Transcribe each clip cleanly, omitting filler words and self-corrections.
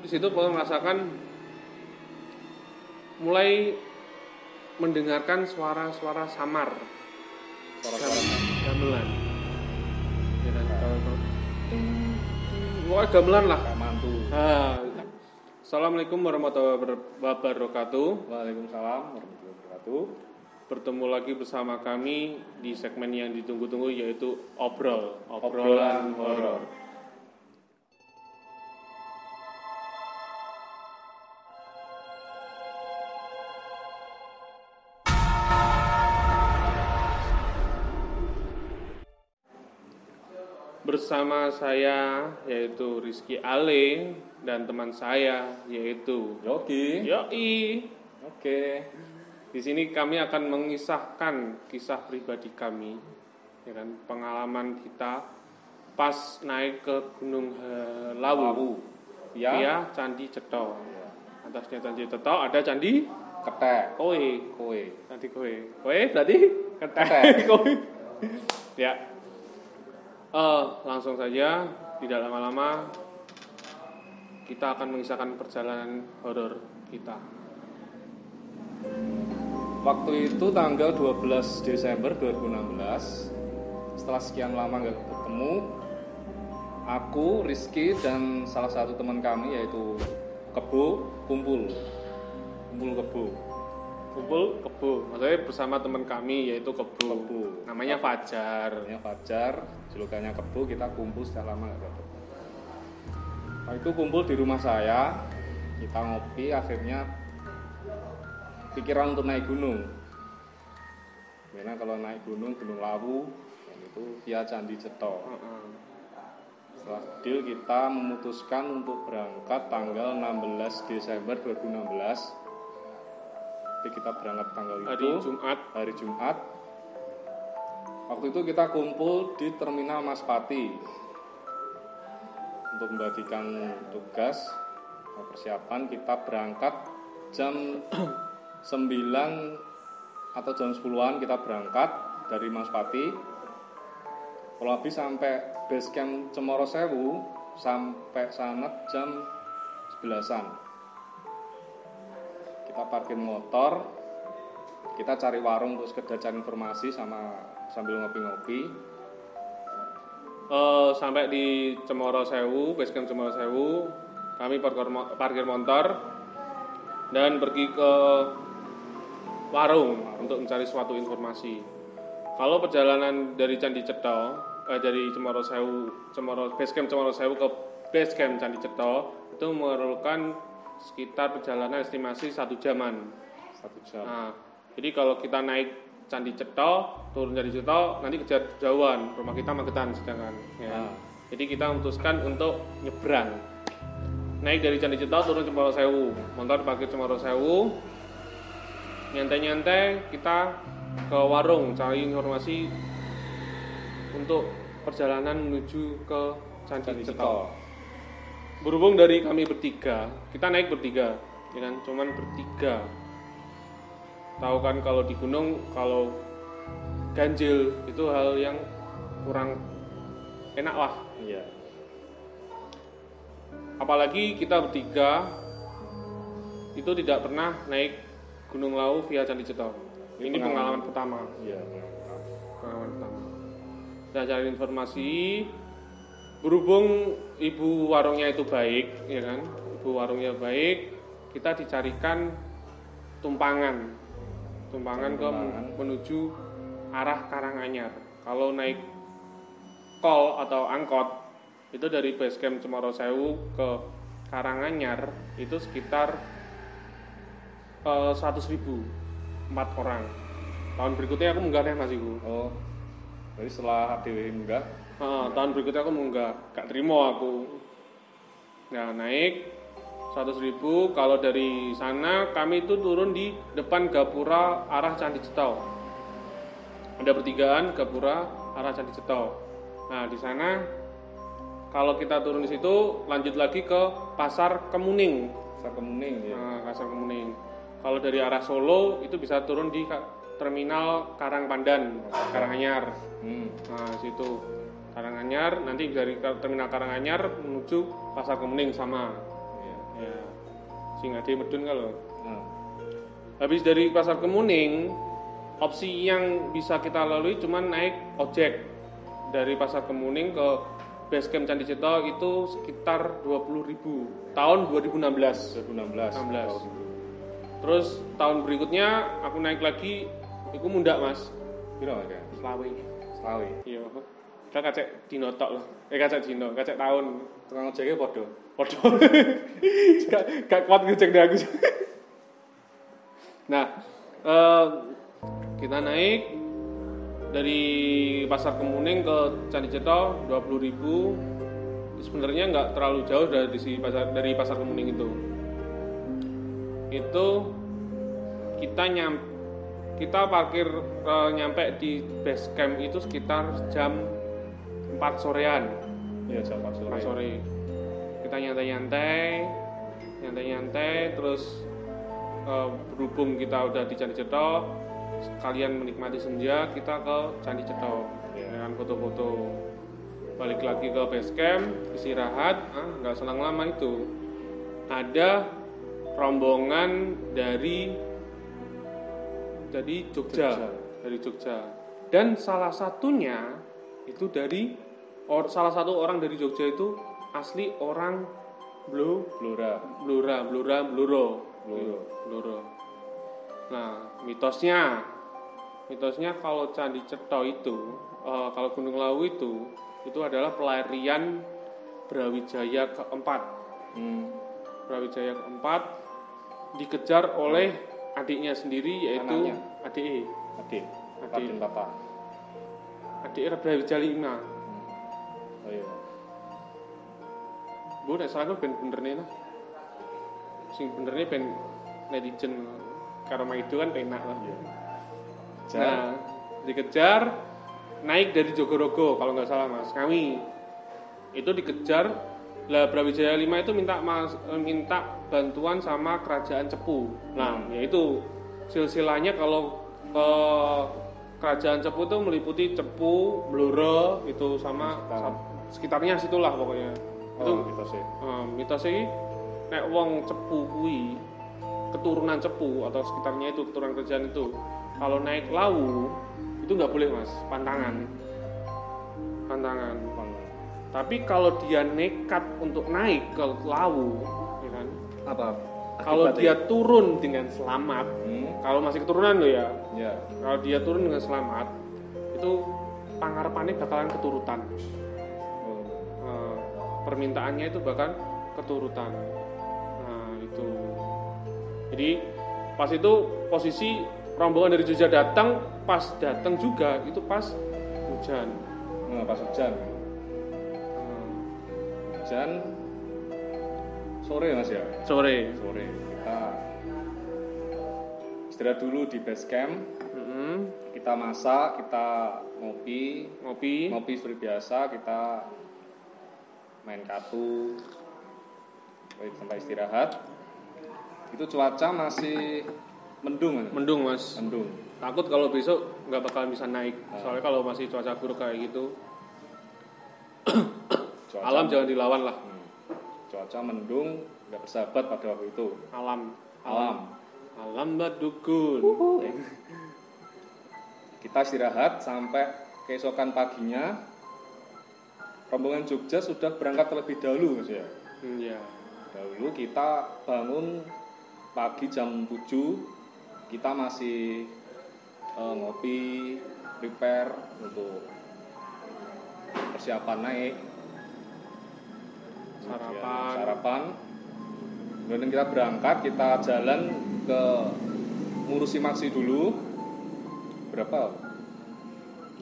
di situ Paul merasakan mulai mendengarkan suara-suara samar, gamelan. Ya kan, kalau gamelan lah. Mantu. Assalamualaikum warahmatullahi wabarakatuh. Waalaikumsalam warahmatullahi wabarakatuh. Bertemu lagi bersama kami di segmen yang ditunggu-tunggu, yaitu obrolan horor. Bersama saya yaitu Rizky Ale dan teman saya yaitu Yogi. Yoi. Oke. Di sini kami akan mengisahkan kisah pribadi kami, ya kan, pengalaman kita pas naik ke Gunung Lawu via Candi Cetho. Atasnya Candi Cetho ada Candi Ketek. Kowe. Candi Kowe. Kowe berarti Ketek. Kowe. Ya. Langsung saja, tidak lama-lama kita akan mengisahkan perjalanan horor kita. Waktu itu tanggal 12 Desember 2016. Setelah sekian lama gak ketemu, aku, Rizky, dan salah satu teman kami yaitu Kebo kumpul Kebo, maksudnya bersama teman kami yaitu Kebo. Namanya Fajar. Julukannya Kebo. Kita kumpul setelah lama gak ketemu. Waktu itu kumpul di rumah saya, kita ngopi, akhirnya pikiran untuk naik gunung. Karena kalau naik Gunung Lawu itu via Candi Cetho. Setelah deal, kita memutuskan untuk berangkat tanggal 16 Desember 2016. Jadi kita berangkat tanggal itu hari Jumat. Waktu itu kita kumpul di Terminal Maspati untuk membagikan tugas persiapan. Kita berangkat jam 9 atau jam 10-an kita berangkat dari Maspati. Kalau habis sampai base camp Cemoro Sewu, sampai sana jam 11-an. Kita parkir motor, kita cari warung untuk sekedar cari informasi sambil ngopi-ngopi. Sampai di Cemoro Sewu, base camp Cemoro Sewu, kami parkir motor dan pergi ke warung untuk mencari suatu informasi. Kalau perjalanan dari Candi Cetho, dari Cemoro Sewu, base camp Cemoro Sewu ke base camp Candi Cetho itu memerlukan sekitar perjalanan estimasi 1 jaman. 1 jam. Nah, jadi kalau kita naik Candi Cetho, turun Candi Cetho, nanti kejauhan, rumah kita Magetan sedangkan. Ya. Jadi kita memutuskan untuk nyebrang. Naik dari Candi Cetho, turun Cemoro Sewu, motor parkir Cemoro Sewu, nyantai-nyantai kita ke warung cari informasi untuk perjalanan menuju ke Candi Cetho. Berhubung dari kami bertiga, kita naik bertiga, ya kan, cuman bertiga. Tahu kan kalau di gunung kalau ganjil itu hal yang kurang enak lah. Iya. Apalagi kita bertiga itu tidak pernah naik Gunung Lawu via Candi Cetho. Ini pengalaman pertama. Iya. Pengalaman pertama. Kita cari informasi. Berhubung ibu warungnya itu baik, ya kan? Ibu warungnya baik, kita dicarikan tumpangan menuju arah Karanganyar. Kalau naik kol atau angkot itu dari base camp Cemoro Sewu ke Karanganyar itu sekitar 100.000 4 orang. Tahun berikutnya aku munggah Mas iku. Oh. Jadi setelah dewe munggah, tahun berikutnya aku munggah, gak terima aku. Nah, naik 100.000. Kalau dari sana kami itu turun di depan gapura arah Candi Cetho. Ada pertigaan gapura arah Candi Cetho. Nah, di sana kalau kita turun di situ lanjut lagi ke Pasar Kemuning. Ya. Pasar Kemuning. Kalau dari arah Solo itu bisa turun di Terminal Karangpandan, Karanganyar. Nah, situ Karanganyar, nanti dari Terminal Karanganyar menuju Pasar Kemuning sama. Ya. Sing ade medun kalau. Nah, Habis dari Pasar Kemuning, opsi yang bisa kita lalui cuman naik ojek dari Pasar Kemuning ke base camp Candi Cetha itu sekitar 20.000 tahun 2016. 2016. Terus tahun berikutnya aku naik lagi, iku mundak mas. Piro ya? Selawe. Selawe. Iya. Kita kacek dino tok lah. Kacek tahun. Tukang ojeknya podo. Gak kuat ngecek deh aku. Nah, kita naik dari Pasar Kemuning ke Candi Cetha 20.000. Sebenarnya nggak terlalu jauh dari Pasar Kemuning itu. Itu kita parkir nyampe di base camp itu sekitar jam 4 sorean. Iya, jam 4 sore. 4 sore. Kita nyantai, terus berhubung kita udah di Candi Cetha, sekalian menikmati senja, kita ke Candi Cetha dengan foto-foto. Balik lagi ke base camp, istirahat, nggak selang lama itu. Ada rombongan dari Jogja. Dan salah satu orang dari Jogja itu asli orang Blora. Nah, mitosnya kalau Candi Cetha itu, kalau Gunung Lawu itu adalah pelarian Brawijaya keempat. Brawijaya keempat dikejar oleh adiknya sendiri, yaitu adik Brawijaya 5. Oh iya. Bu, nek salah aku ben benernya lah. Sing benernya ben netizen karena itu kan penak lah. Nah, dikejar naik dari Jogorogo kalau nggak salah mas. Kami itu dikejar. Lah Brawijaya 5 itu minta bantuan sama kerajaan Cepu. Nah, yaitu silsilahnya kalau ke kerajaan Cepu itu meliputi Cepu, Blora itu sama sekitarnya situlah pokoknya. Itu mitosnya nek wong Cepu kuwi keturunan Cepu atau sekitarnya itu keturunan kerajaan itu kalau naik Lawu itu nggak boleh mas, pantangan. Tapi kalau dia nekat untuk naik ke Lawu, ya kan? Apa? Kalau dia turun dengan selamat, kalau masih keturunan loh ya. Kalau dia turun dengan selamat, itu pangarepannya bakalan keturutan. Permintaannya itu bahkan keturutan. Nah itu. Jadi pas itu posisi rombongan dari Jogja datang, pas datang juga itu pas hujan. Pas hujan. Hujan sore mas ya. Sore kita istirahat dulu di base camp. Kita masak, kita ngopi seperti biasa, kita main kartu sampai istirahat. Itu cuaca masih mendung mas. Takut kalau besok nggak bakalan bisa naik. Soalnya kalau masih cuaca buruk kayak gitu, alam jangan dilawan lah. Cuaca mendung, nggak bersahabat pada waktu itu. Alam badukun. Kita istirahat sampai keesokan paginya. Rombongan Jogja sudah berangkat terlebih dahulu mas ya. Dahulu kita bangun pagi jam 7. Kita masih ngopi, prepare untuk persiapan naik. Sarapan. Kemudian kita berangkat, kita jalan ke ngurusi Maksi dulu. Berapa?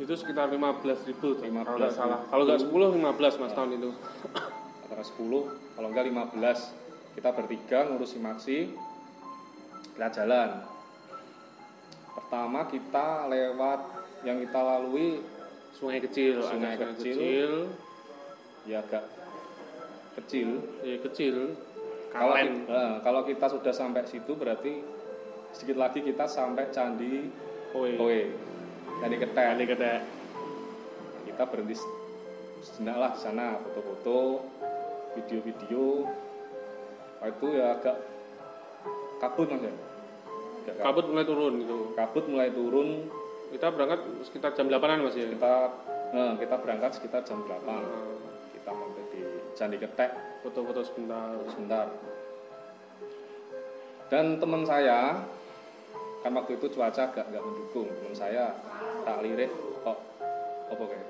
Itu sekitar 15.000 kalau nggak salah. Kalau nggak 10, 15 mas tahun itu. Antara 10, kalau nggak 15. Kita bertiga ngurusi Maksi. Kita jalan. Pertama kita lewat yang kita lalui sungai kecil. Ya agak kecil. Kalau kita sudah sampai situ berarti sedikit lagi kita sampai Candi Kowe. Candi Ketek. Kita berhenti sejenak lah di sana, foto-foto, video-video. itu ya agak kabut Mas ya. Kabut mulai turun gitu. Kabut mulai turun. Kita berangkat sekitar jam 8-an Mas ya. Kita berangkat sekitar jam 8. Kita mampir di Candi Ketek, foto-foto sebentar. Dan teman saya kan waktu itu cuaca agak nggak mendukung. Teman saya tak lirik kok apa kayak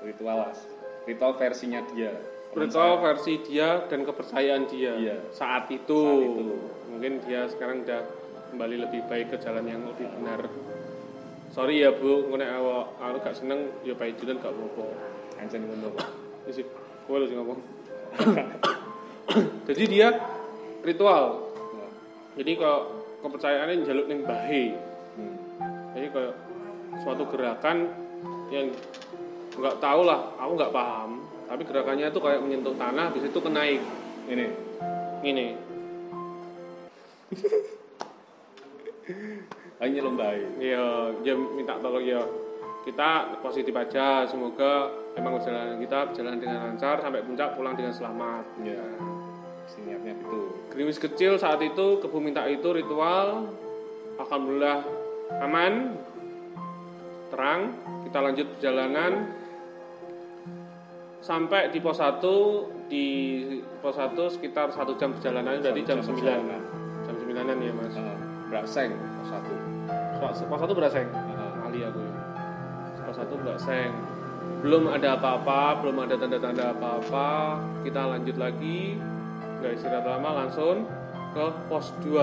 ritual versinya dia. Ritual versi dia dan kepercayaan dia. Iya. Saat itu. Mungkin dia sekarang udah kembali lebih baik ke jalan yang lebih benar. Sorry ya Bu, nek aku gak seneng ya bae jalan gak apa-apa. Anjen ngono. Wis kowe lho sing ngomong. Jadi dia ritual. Jadi kalau kepercayaannya njaluk ning bahe. Jadi kayak suatu gerakan yang nggak tahu lah, aku nggak paham. Tapi gerakannya itu kayak menyentuh tanah, habis itu kenaik. Ini. Hanya lembah. Iya, dia minta tolong ya. Kita positif aja, semoga emang perjalanan kita berjalan dengan lancar sampai puncak pulang dengan selamat. Iya. Niatnya itu. Gerimis kecil saat itu Kebu minta itu ritual. Alhamdulillah aman, terang. Kita lanjut perjalanan sampai di pos 1. Di pos 1 sekitar 1 jam perjalanan, dari jam 9. Jam 9-an ya Mas. Braseng pos 1. Pos 1 Braseng. Ali aku ya. Pos 1 Braseng. Belum ada apa-apa, belum ada tanda-tanda apa-apa. Kita lanjut lagi. Enggak istirahat lama, langsung ke pos 2.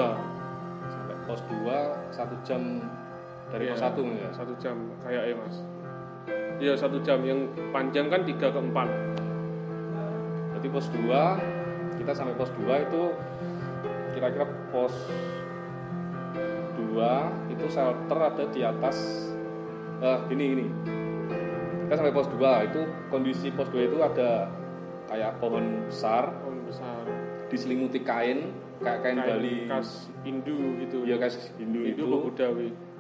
Sampai pos 2 1 jam dari pos 1 ya. 1 jam kayaknya Mas. Iya 1 jam, yang panjang kan 3 ke 4. Jadi pos 2 kita sampai pos 2 itu kira-kira pos 2 itu shelter ada di atas gini. Kita sampai pos 2 itu kondisi pos 2 itu ada kayak pohon besar diselimuti kain kayak kain Bali khas Hindu gitu. Iya khas Hindu itu.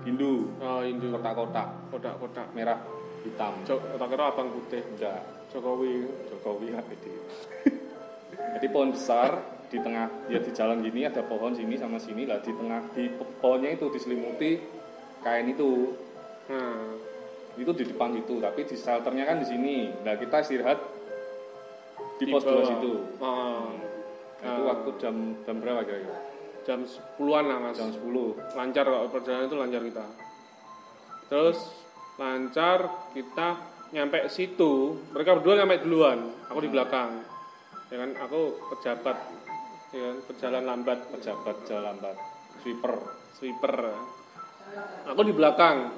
Hindu. Oh, Hindu. Kotak-kotak merah hitam. Kotak-kotak abang putih. Enggak. Jokowi itu. Jadi pohon besar di tengah, ya di jalan gini ada pohon sini sama sini lah, di tengah di pohonnya itu diselimuti kain itu. Itu di depan itu, tapi di shelternya kan di sini. Nah kita istirahat di pos 2 situ. Itu waktu jam berapa kira-kira? Jam 10-an lah Mas. Jam 10. Lancar kok, perjalanan itu lancar kita. Terus lancar kita nyampe situ, mereka berdua nyampe duluan, aku di belakang. Ya kan, aku pejabat, ya kan, jalan lambat. Sweeper. Aku di belakang.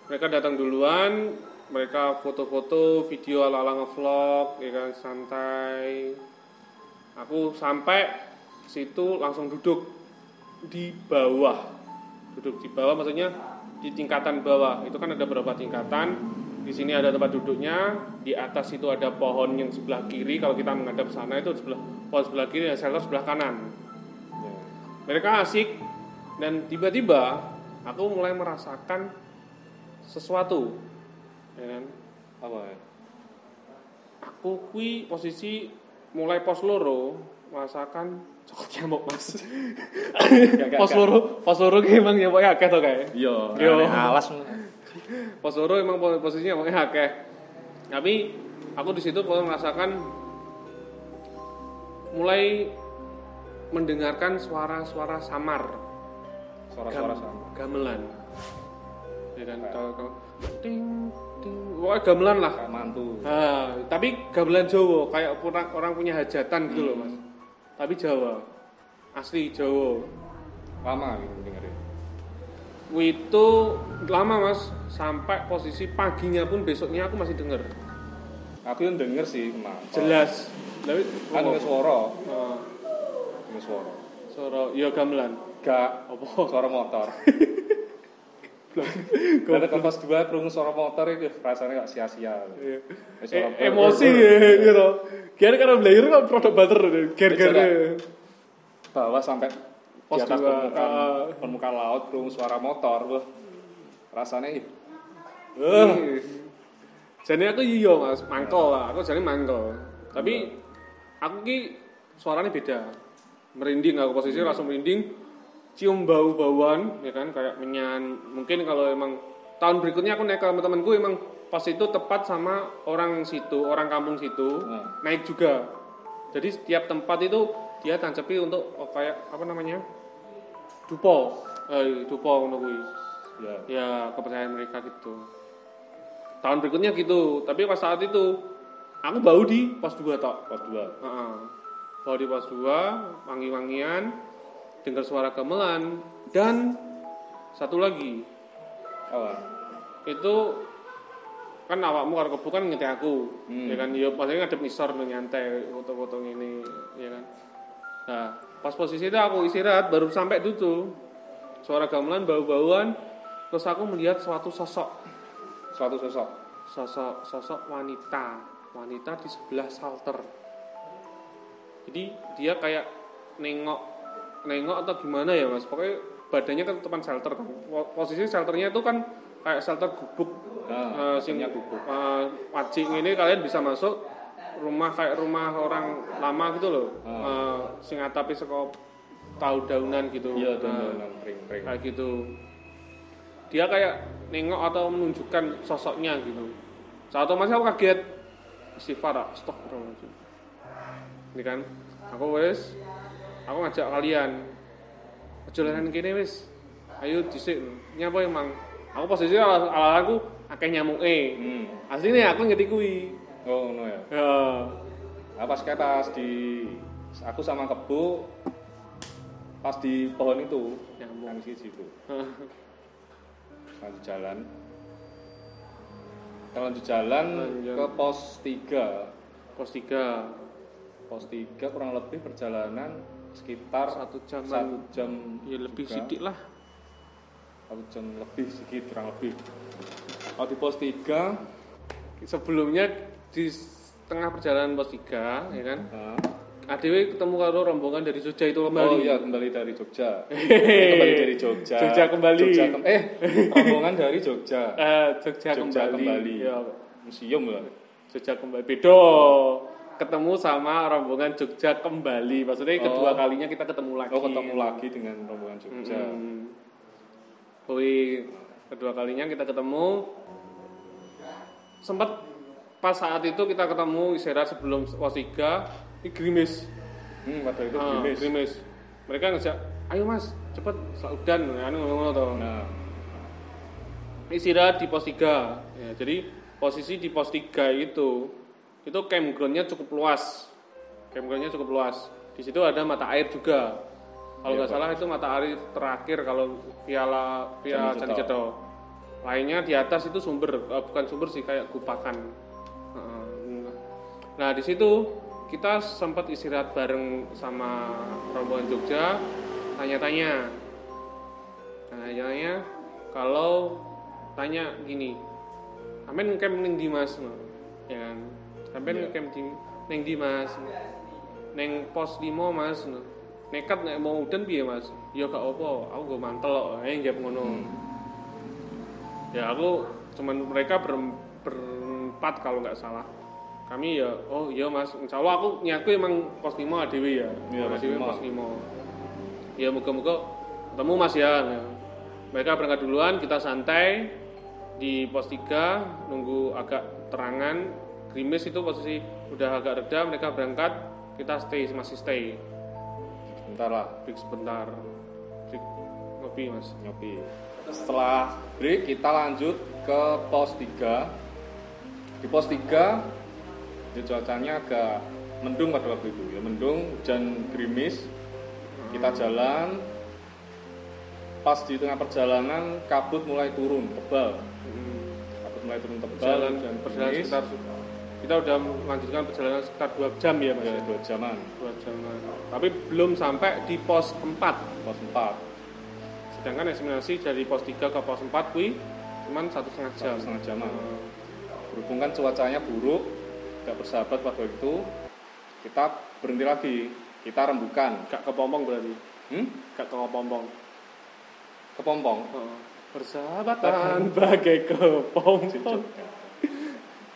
Mereka datang duluan, mereka foto-foto, video ala-ala nge-vlog, ya kan, santai. Aku sampai situ langsung duduk di bawah. Duduk di bawah maksudnya di tingkatan bawah. Itu kan ada beberapa tingkatan. Di sini ada tempat duduknya, di atas itu ada pohon yang sebelah kiri. Kalau kita menghadap sana itu pohon sebelah kiri dan shelter sebelah kanan. Mereka asik dan tiba-tiba aku mulai merasakan sesuatu. Ya kan? Apa ya? Aku posisi mulai pos loro merasakan cokot nyamuk Mas. Pos loro ki emang nyamuk akeh to kae. Iya, alas. Pos loro emang posisinya nyamuk akeh. Tapi aku di situ merasakan mulai mendengarkan suara-suara samar. Suara-suara samar. Gamelan. Ya kan kalau ting ting, wah gamelan lah. Kayak mantu. Tapi gamelan Jawa, kayak orang punya hajatan gitu loh Mas. Tapi Jawa, asli Jawa. Lama gitu dengerin. Itu lama Mas, sampai posisi paginya pun besoknya aku masih denger. Aku yang denger sih kemarin. Jelas. Tapi kan denger suara. Denger suara. Suara ya gamelan. Gak apa suara motor. Karena kelas 2 krungu suara motor itu rasanya gak sia-sia. Emosi gitu. Kira karena belajar kan produk butter ger-ger. Bawa sampai di atas permukaan laut krungu suara motor. Wah. Rasanya jadi aku iya Mas, mangkel lah. Aku jadi mangkel. Tapi aku ki suaranya beda. Merinding, aku posisi langsung merinding, cium bau-bauan, ya kan, kayak menyan. Mungkin kalau emang tahun berikutnya aku naik ke teman-temanku, emang pas itu tepat sama orang situ, orang kampung situ, naik juga. Jadi setiap tempat itu dia tancepi untuk kayak apa namanya, dupo untuk ya kepercayaan mereka gitu. Tahun berikutnya gitu, tapi pas saat itu aku bau di pos 2 tok. Pos 2. Bau di pos 2, wangi-wangian, dengar suara gamelan, dan satu lagi. Itu kan awakmu karo kebu kan ngetek aku. Ya kan, ya paling ngadep ngisor nyantai foto-foto ini, ya kan. Nah, pas posisi itu aku istirahat baru sampai itu. Suara gamelan, bau-bauan, terus aku melihat suatu sosok wanita di sebelah shelter. Jadi dia kayak nengok atau gimana ya mas, pokoknya badannya kan depan shelter kan. Posisi shelternya itu kan kayak shelter gubuk, gubuk. Wajib ini kalian bisa masuk rumah kayak rumah orang lama gitu loh, sing atape saka tahu daunan gitu. Iya, daunan ring-ring. Kayak gitu. Dia kayak nengok atau menunjukkan sosoknya gitu. Saat itu masih aku kaget, istighfar, astagfirullahaladzim. Ini kan, aku ngajak kalian, perjalanan gini wis, ayo disik, nyapa emang. Aku posisi ala aku akeh nyamuk aslinya aku ngerti kui. Oh no ya. Pas aku sama kebu pas di pohon itu nyamuk di situ. Lanjut jalan ke pos 3. Pos 3 kurang lebih perjalanan sekitar 1 jam ya lebih sedikit lah. 1 jam lebih sedikit kurang lebih. Kalau di pos 3 sebelumnya di tengah perjalanan pos 3 ya kan. ADW ketemu karo rombongan dari Jogja itu kembali. Oh iya, kembali dari Jogja. Kembali dari Jogja. Rombongan dari Jogja. Jogja kembali. Ya, museum lah. Jogja kembali. Bedo. Ketemu sama rombongan Jogja kembali. Maksudnya kedua kalinya kita ketemu lagi. Ketemu lagi dengan rombongan Jogja. Kedua kalinya kita ketemu. Sempat pas saat itu kita ketemu istirahat sebelum pos 3, ini gerimis. Pada itu gerimis. Mereka ngajak, ayo mas, cepet saudan, ngono toh. Nah, istirahat di pos 3. Ya, jadi posisi di pos 3 itu campground-nya cukup luas. Di situ ada mata air juga. Kalau nggak salah itu mata air terakhir kalau via Candi Ceto. Lainnya di atas itu sumber, bukan sumber sih, kayak gupakan. Nah di situ kita sempat istirahat bareng sama rombongan Jogja, tanya-tanya. Kalau tanya gini, amen camp ning di mas, ya kan? Sampai camp ning di mas, neng pos 5 mas, nekat nek mau udan piye mas? Ya gak apa, aku go mantel kok, njawab ngono. Ya aku cuman mereka berempat kalau nggak salah. Kami ya, oh iya mas, insya Allah aku nyaku emang pos 5 ADW ya. Iya, pos 5. Ya moga-moga ketemu mas ya. Mereka berangkat duluan, kita santai di pos 3, nunggu agak terangan, gerimis itu posisi udah agak reda, mereka berangkat, kita masih stay. Break sebentar. Ngopi mas. Setelah break kita lanjut ke pos 3. Di pos 3 cuacanya agak mendung pada waktu itu ya, mendung, hujan gerimis. Kita jalan, pas di tengah perjalanan kabut mulai turun tebal. Perjalanan sekitar, kita udah melanjutkan perjalanan sekitar 2 jam ya mas. Ya, 2 jaman. Tapi belum sampai di pos 4. Sedangkan estimasi dari pos 3 ke pos 4 kuwi cuman 1,5 jam. Berhubung kan cuacanya buruk, gak bersahabat pada itu, kita berhenti lagi, kita rembukan. Gak kepompong berarti? Gak kepompong. Persahabatan bagai kepompong.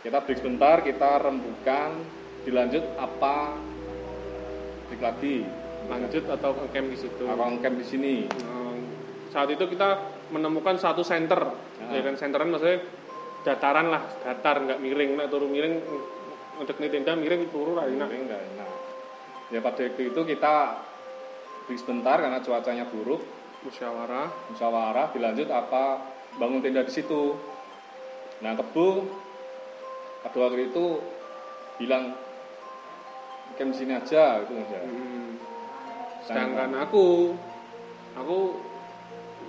Kita break sebentar, kita rembukan, dilanjut apa balik lagi lanjut atau ngecamp di situ. Atau ngecamp di sini. Saat itu kita menemukan satu center, ya kan centeran maksudnya dataran lah, datar nggak miring, nah turun miring, untuk nih tenda miring turun lah enak. Nggak enak. Ya pada waktu itu kita break sebentar karena cuacanya buruk. Musyawarah dilanjut apa bangun tenda di situ. Nah Kebu pada waktu itu bilang camp di sini aja gitu aja. Sedangkan aku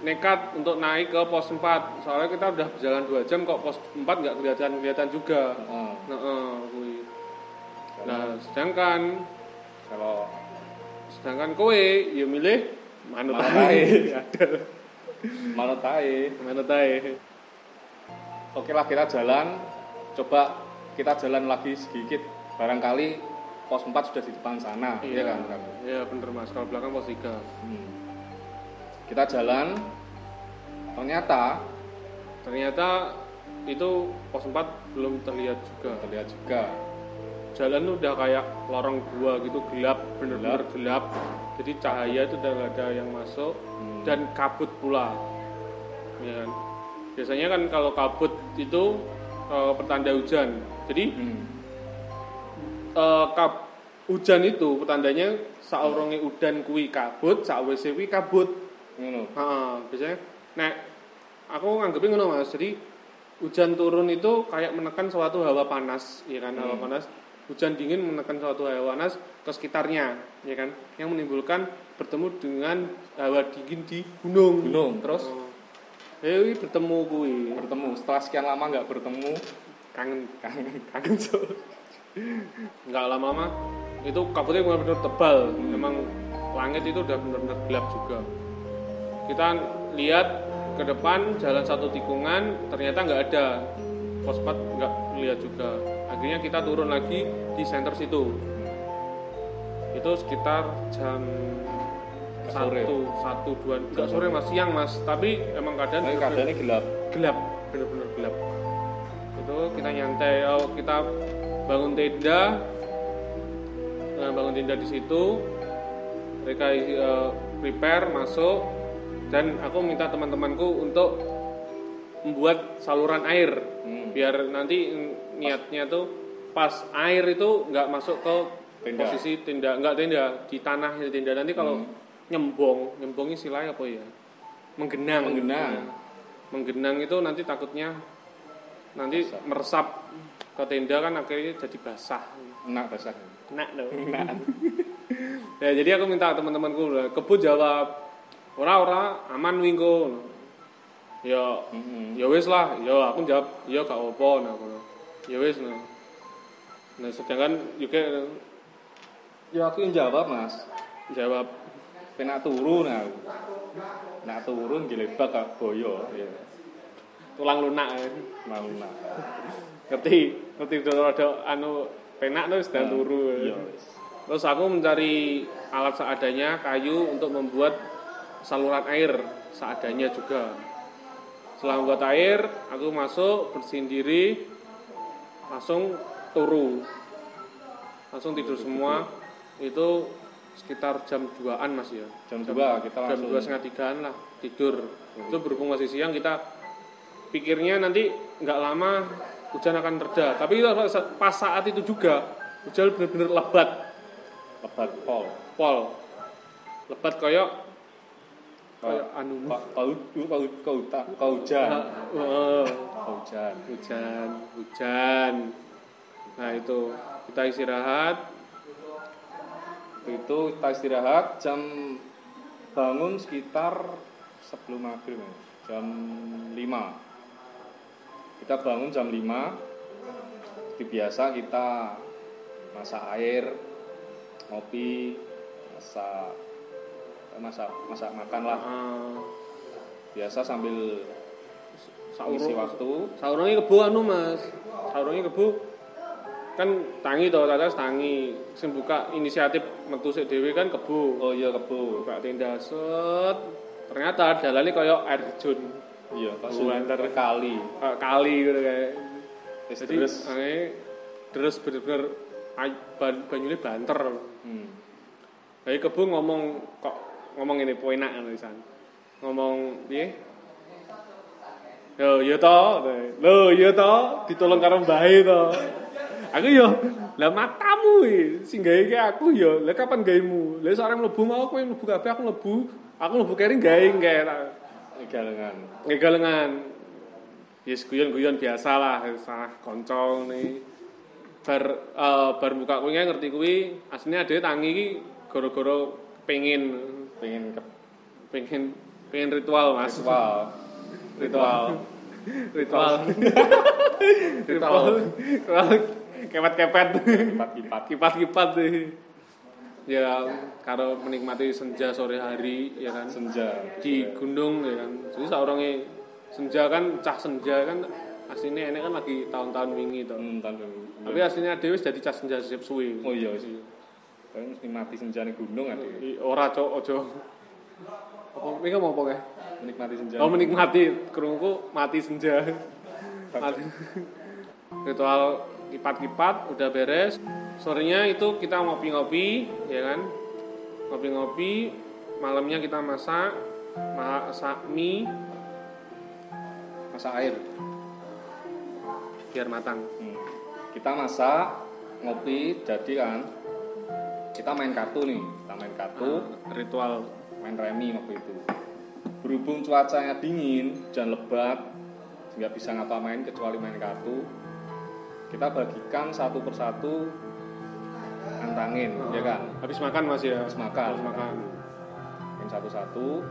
nekat untuk naik ke pos 4. Soalnya kita udah berjalan 2 jam kok pos 4 nggak kelihatan juga. Nah, sedangkan kowe ya milih manut ae. Manut ae. Oke lah kita jalan. Coba kita jalan lagi sedikit. Barangkali pos 4 sudah di depan sana. Iya kan? Iya bener Mas. Kalau belakang pos 3. Kita jalan. Ternyata itu pos 4 belum terlihat juga. Jalan udah kayak lorong gua gitu, gelap, bener-bener gelap. Jadi cahaya itu udah gak ada yang masuk dan kabut pula. Ya kan? Biasanya kan kalau kabut itu pertanda hujan. Jadi hujan itu petandanya saurunge udan kuwi kabut, sakwise kuwi kabut. Ngono. Biasanya aku nganggepin ngono Mas. Jadi hujan turun itu kayak menekan suatu hawa panas, ya kan? Hawa panas. Hujan dingin menekan suatu hawa panas ke sekitarnya, ya kan? Yang menimbulkan bertemu dengan hawa dingin di gunung. Terus bertemu setelah sekian lama nggak bertemu, kangen so. Nggak lama itu kabutnya benar-benar tebal. Memang langit itu udah benar-benar gelap juga. Kita lihat ke depan jalan satu tikungan, ternyata nggak ada pos 4, nggak lihat juga. Akhirnya kita turun lagi di center situ. Itu sekitar jam 1-2, enggak sore Mas, siang Mas. Tapi emang keadaannya gelap, benar-benar gelap. Itu kita nyantai, kita bangun tenda di situ. Mereka prepare masuk dan aku minta teman-temanku untuk membuat saluran air biar nanti niatnya tuh pas air itu nggak masuk ke posisi tenda, nggak tenda di tanah tenda. Nanti kalau nyembong istilahnya apa ya, menggenang itu nanti takutnya nanti meresap ke tenda kan akhirnya jadi basah. Basah. Ya jadi aku minta teman-temanku, Kebu jawab ora aman wingko. Ya wis lah, ya aku jawab ya gak apa nah ngono. Ya wis nah. Nah sedangkan juga ya aku yang jawab Mas. Jawab penak turu nah. Nak turun gelebak gak boyo ya. Tulang lunak. Ngerti rada penak terus dan turu. Iya wis. Terus aku mencari alat seadanya, kayu untuk membuat saluran air seadanya juga. Setelah membuat air, aku masuk, bersihin diri, langsung turu. Langsung tidur semua. Itu sekitar jam 2-an Mas ya. Jam 2 kita langsung. Jam 2:30 lah tidur. Itu berhubung masih siang, kita pikirnya nanti nggak lama hujan akan reda. Tapi pas saat itu juga hujan benar-benar lebat pol. Lebat kayak hujan. Nah itu kita istirahat. Jam bangun sekitar sebelum maghrib jam 5. Kita bangun jam 5. Seperti biasa kita masak air, ngopi, masak makan lah. Biasa sambil isi waktu. Saurunge Kebu Mas. Saurunge Kebu kan tangi to, tangi. Sing buka inisiatif metu sik dhewe kan Kebu. Oh iya Kebu. Buka tenda set. Ternyata dalane kaya air terjun. Iya, pas antar kali gitu kayak. Jadi terus bener-bener banyune banter. Dari Kebo ngomong ini enak kan pisan. Ngomong piye? Yo yo to, ditolong karo mbahe to. Aku yo, lah matamu sing gawe ki aku yo, lah kapan gaemu? Lah sore mlebu mau kowe mlebu kabeh aku mlebu kering gawe engke ta. Galengan. Yes guyon-guyon biasa lah, salah kanca ngene. Bar buka kuwi ngerti kuwi asline dhewe tangi iki gara-gara pengen ritual Mas. Ritual. Kepet-kepet. Kipat-kipat. Ya karo menikmati senja sore hari ya kan. Senja Di gunung ya kan. Jadi saurange senja kan cah senja kan aslinya enek kan lagi tahun-tahun wingi to. Tapi aslinya dhewe wis dadi cah senja sip suwe. Oh iya wis. Kan mesti mati senjane gunung ade. Ora cok aja. Apa iki ngomong apa kae? Menikmati senja. Oh menikmati krungu mati senja. Ritual kipat-kipat udah beres. Sorenya itu kita ngopi-ngopi ya kan. Ngopi-ngopi, malamnya kita masak mie, masak air biar matang. Kita masak, ngopi, jadi kan kita main kartu. Ritual main remi waktu itu. Berhubung cuacanya dingin, hujan lebat, nggak bisa ngapa-main kecuali main kartu. Kita bagikan satu persatu antangin, ya kan? Habis makan Mas ya? Habis makan. Yang satu-satu.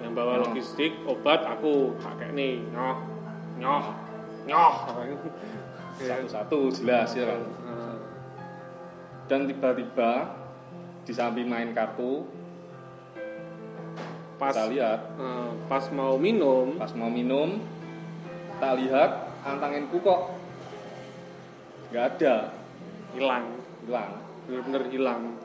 Yang bawa logistik, obat aku pakai nih, nyoh. Satu-satu jelas ya kan. Dan tiba-tiba di samping main kartu, kita lihat pas mau minum, kita lihat antanginku kok nggak ada, hilang, bener-bener hilang.